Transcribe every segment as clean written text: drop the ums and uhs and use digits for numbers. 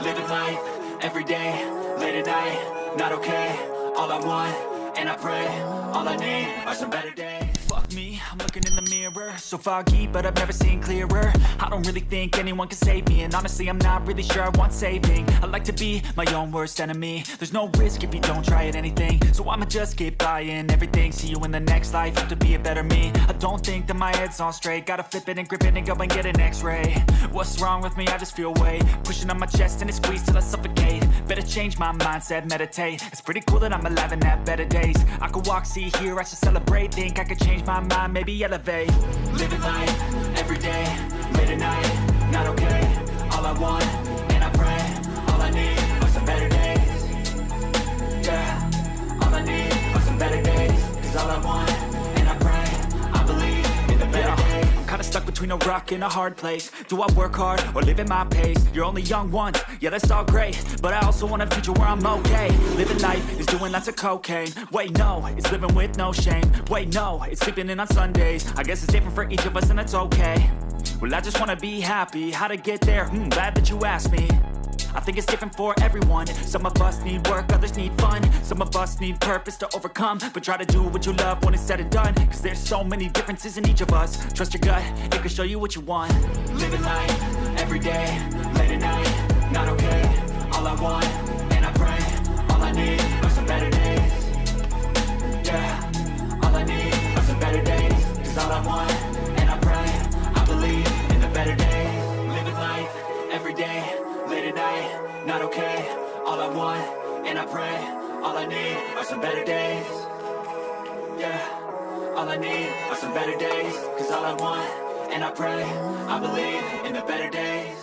Living life, every day, late at night, not okay. All I want, and I pray, all I need are some better days. Fuck me, I'm looking in the mirror, so foggy, but I've never seen clearer. I don't really think anyone can save me, and honestly I'm not really sure I want saving. I like to be my own worst enemy. There's no risk if you don't try at anything, so I'ma just keep buying everything. See you in the next life, have to be a better me. I don't think that my head's on straight, gotta flip it and grip it and go and get an x-ray. What's wrong with me? I just feel weight pushing on my chest and it squeezes till I suffocate. Better change my mindset, meditate. It's pretty cool that I'm alive and have better days. I could walk, see, hear, I should celebrate. Think I could change my mind, maybe elevate. Living life, every day, late at night, not okay. All I want, and I pray, all I need are some better days. Yeah, all I need are some better days. Cause all I want, and I pray, I believe in the better days. I'm kinda stuck between a rock and a hard place. Do I work hard or live at my pace? You're only young once, yeah that's all great, but I also want a future where I'm okay. Living life is doing lots of cocaine. Wait no, it's living with no shame. Wait no, it's sleeping in on Sundays. I guess it's different for each of us and that's okay. Well I just wanna be happy, how to get there? Glad that you asked me. I think it's different for everyone. Some of us need work, others need fun. Some of us need purpose to overcome. But try to do what you love when it's said and done. Cause there's so many differences in each of us. Trust your gut, it can show you what you want. Living life, every day, late at night, not okay. All I want, and I pray, all I need are some better days. Yeah, all I need are some better days. Cause all I want, and I pray, I believe in the better days. Living life, every day, late at night, not okay. All I want, and I pray, all I need are some better days. Yeah, all I need are some better days. Cause all I want, and I pray, I believe in the better days.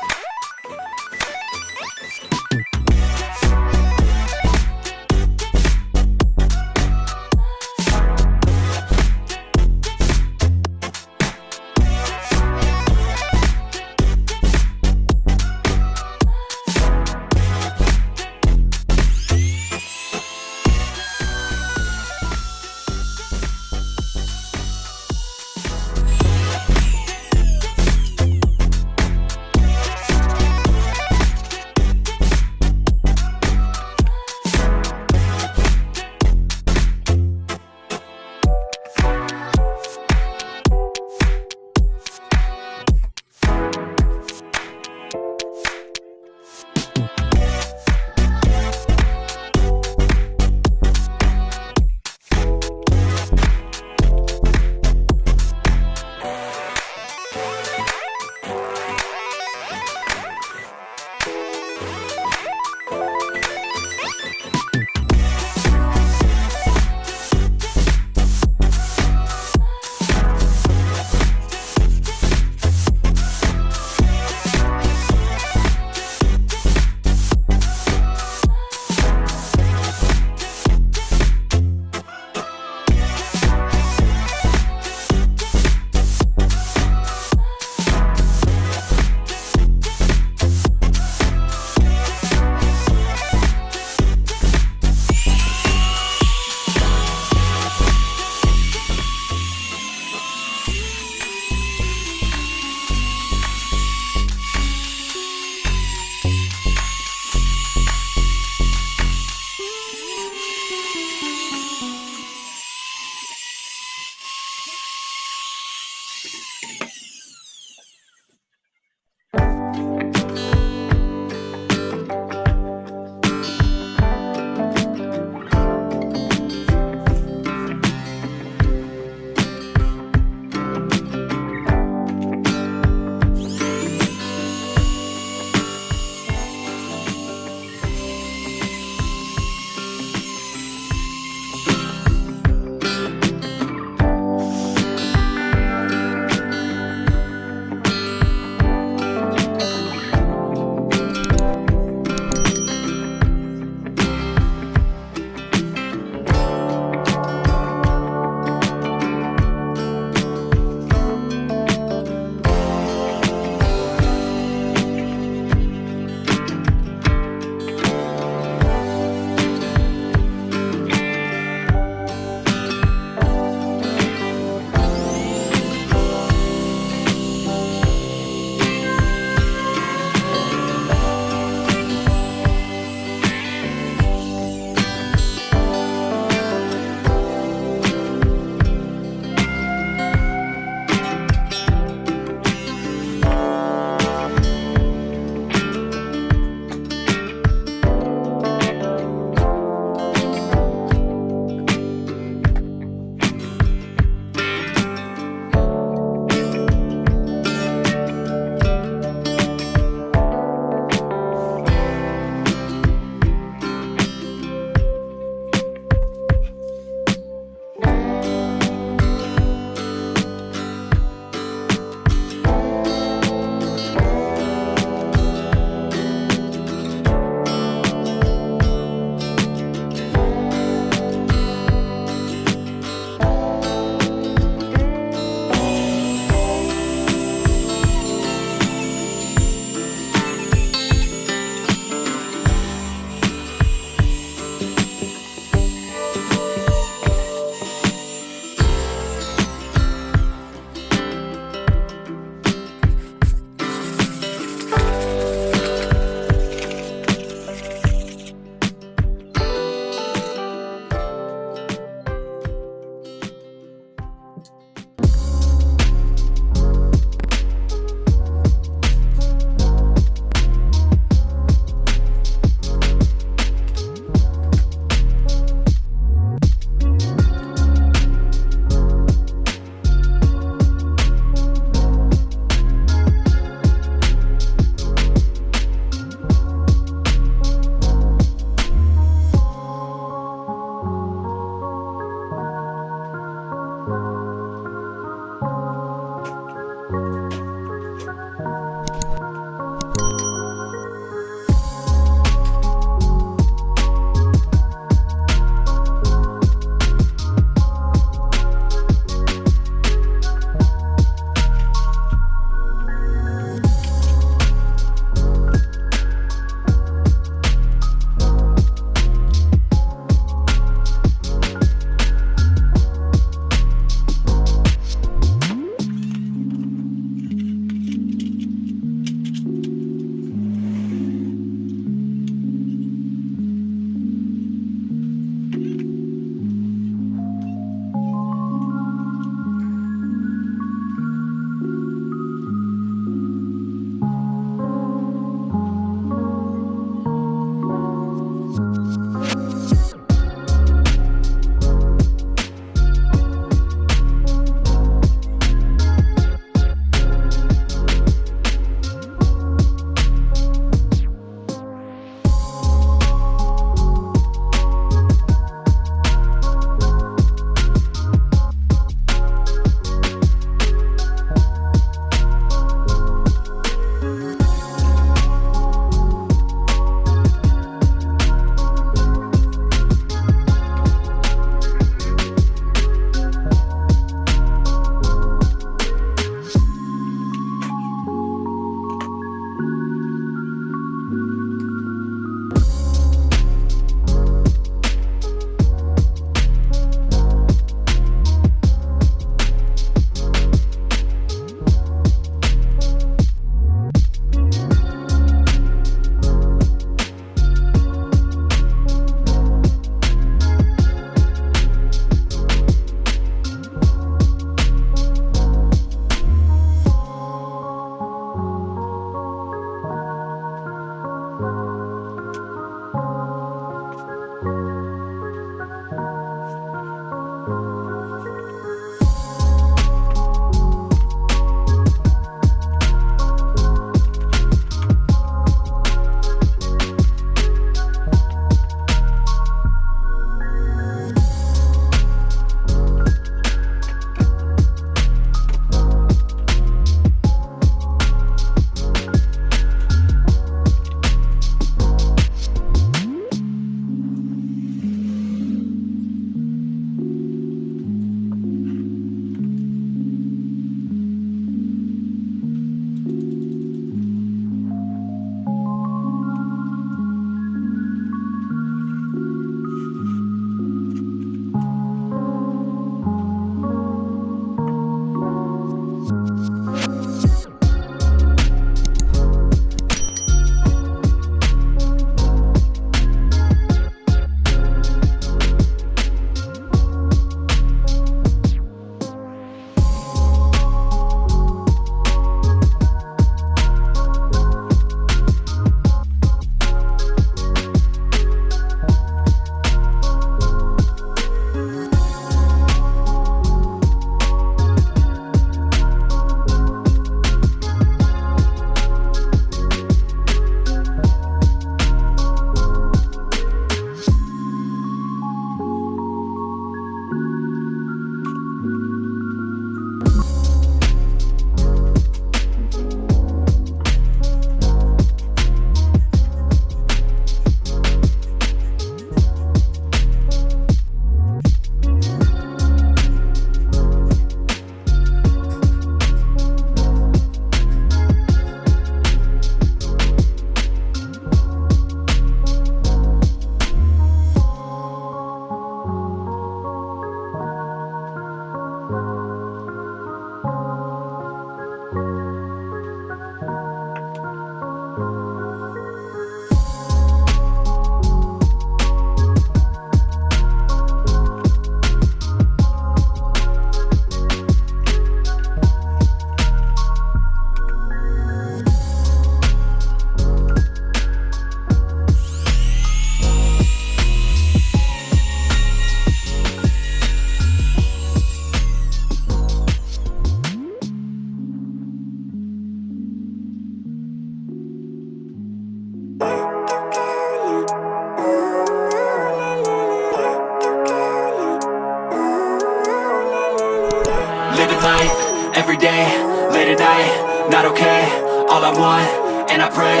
Living life, everyday, late at night, not okay. All I want, and I pray,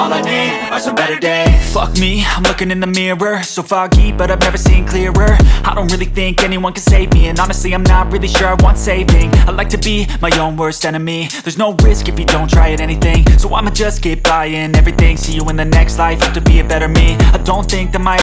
all I need are some better days. Fuck me, I'm looking in the mirror, so foggy, but I've never seen clearer. I don't really think anyone can save me, and honestly I'm not really sure I want saving. I like to be my own worst enemy. There's no risk if you don't try at anything, so I'ma just keep buying everything. See you in the next life, have to be a better me. I don't think that my